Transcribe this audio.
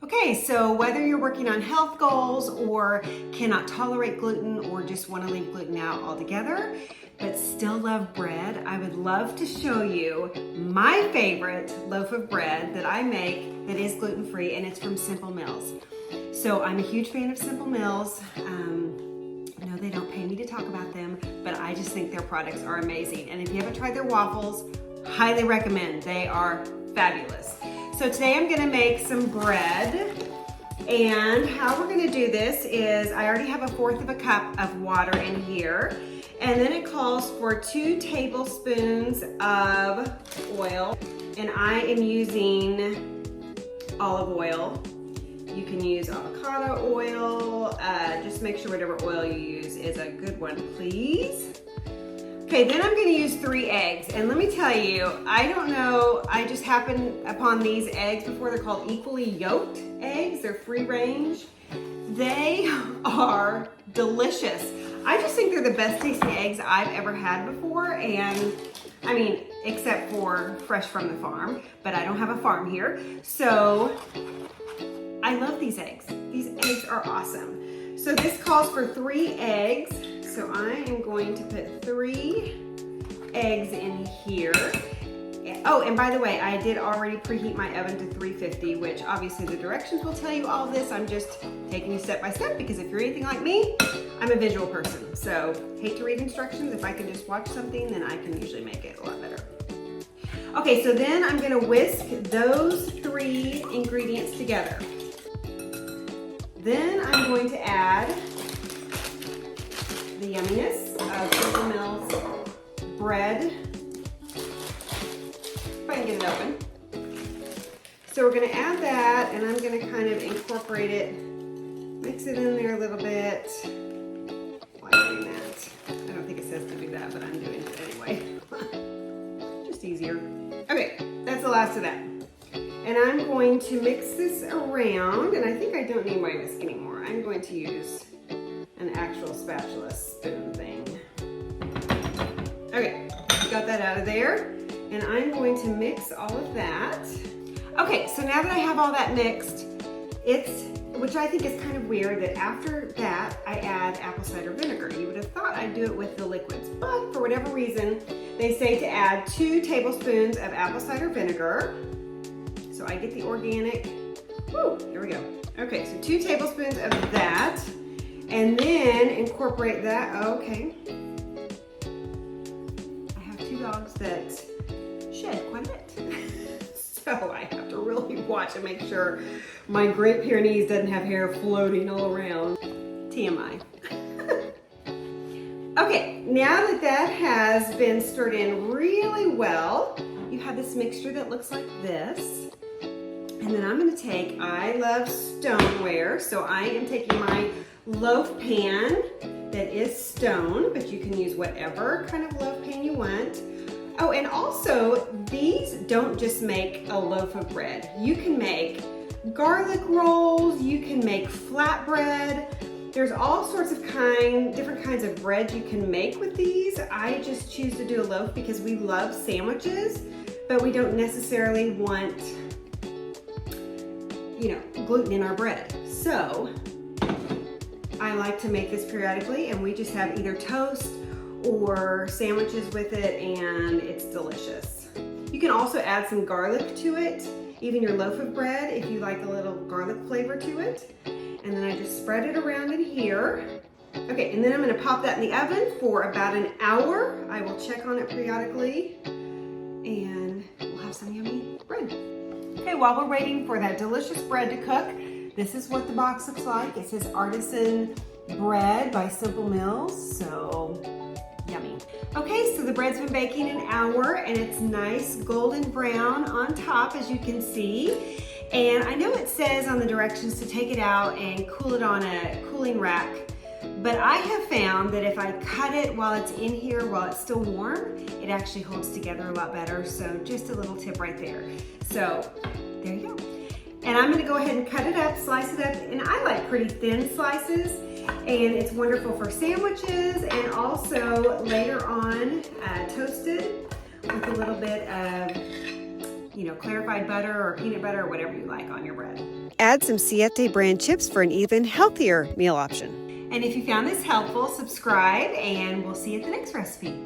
Okay, so whether you're working on health goals or cannot tolerate gluten or just want to leave gluten out altogether, but still love bread, I would love to show you my favorite loaf of bread that I make that is gluten-free, and it's from Simple Mills. So I'm a huge fan of Simple Mills. No, they don't pay me to talk about them, but I just think their products are amazing. And if you haven't tried their waffles, highly recommend. They are fabulous. So today I'm gonna make some bread, and how we're gonna do this is I already have 1/4 cup of water in here, and then it calls for 2 tablespoons of oil, and I am using olive oil. You can use avocado oil, just make sure whatever oil you use is a good one, please. Okay, then I'm gonna use 3 eggs, and let me tell you, I don't know, I just happened upon these eggs before. They're called equally yolked eggs. They're free range. They are delicious. I just think they're the best tasting eggs I've ever had before, and I mean, except for fresh from the farm, but I don't have a farm here. So I love these eggs. These eggs are awesome. So this calls for 3 eggs. So I am going to put 3 eggs in here. Oh, and by the way, I did already preheat my oven to 350, which obviously the directions will tell you all this. I'm just taking you step by step because if you're anything like me, I'm a visual person. So hate to read instructions. If I can just watch something, then I can usually make it a lot better. Okay, so then I'm gonna whisk those 3 ingredients together. Then I'm going to add the yumminess of Simple Mills bread. If I can get it open. So we're gonna add that, and I'm gonna kind of incorporate it, mix it in there a little bit. Why am I doing that? I don't think it says to do that, but I'm doing it anyway. Just easier. Okay, that's the last of that. And I'm going to mix this around, and I think I don't need my whisk anymore. I'm going to use an actual spatula spoon thing. Okay, got that out of there, and I'm going to mix all of that. Okay, so now that I have all that mixed, which I think is kind of weird that after that I add apple cider vinegar. You would have thought I'd do it with the liquids, but for whatever reason, they say to add 2 tablespoons of apple cider vinegar. So I get the organic, here we go. Okay, so 2 tablespoons of that, and then incorporate that, okay. I have 2 dogs that shed quite a bit. So I have to really watch and make sure my Great Pyrenees doesn't have hair floating all around. TMI. Okay, now that that has been stirred in really well, you have this mixture that looks like this. And then I'm gonna take, I love stoneware, so I am taking my loaf pan that is stone, but you can use whatever kind of loaf pan you want. Oh, and also, these don't just make a loaf of bread. You can make garlic rolls, you can make flatbread. There's all sorts of different kinds of bread you can make with these. I just choose to do a loaf because we love sandwiches, but we don't necessarily want, gluten in our bread. So I like to make this periodically, and we just have either toast or sandwiches with it, and it's delicious. You can also add some garlic to it, even your loaf of bread, if you like a little garlic flavor to it. And then I just spread it around in here. Okay, and then I'm gonna pop that in the oven for about an hour. I will check on it periodically, and we'll have some yummy bread. Okay, while we're waiting for that delicious bread to cook, this is what the box looks like. It says Artisan Bread by Simple Mills, so yummy. Okay, so the bread's been baking an hour, and it's nice golden brown on top, as you can see. And I know it says on the directions to take it out and cool it on a cooling rack, but I have found that if I cut it while it's in here, while it's still warm, it actually holds together a lot better. So just a little tip right there. So there you go. And I'm gonna go ahead and cut it up, slice it up, and I like pretty thin slices, and it's wonderful for sandwiches and also later on toasted with a little bit of clarified butter or peanut butter or whatever you like on your bread. add some Siete brand chips for an even healthier meal option. And if you found this helpful, subscribe and we'll see you at the next recipe.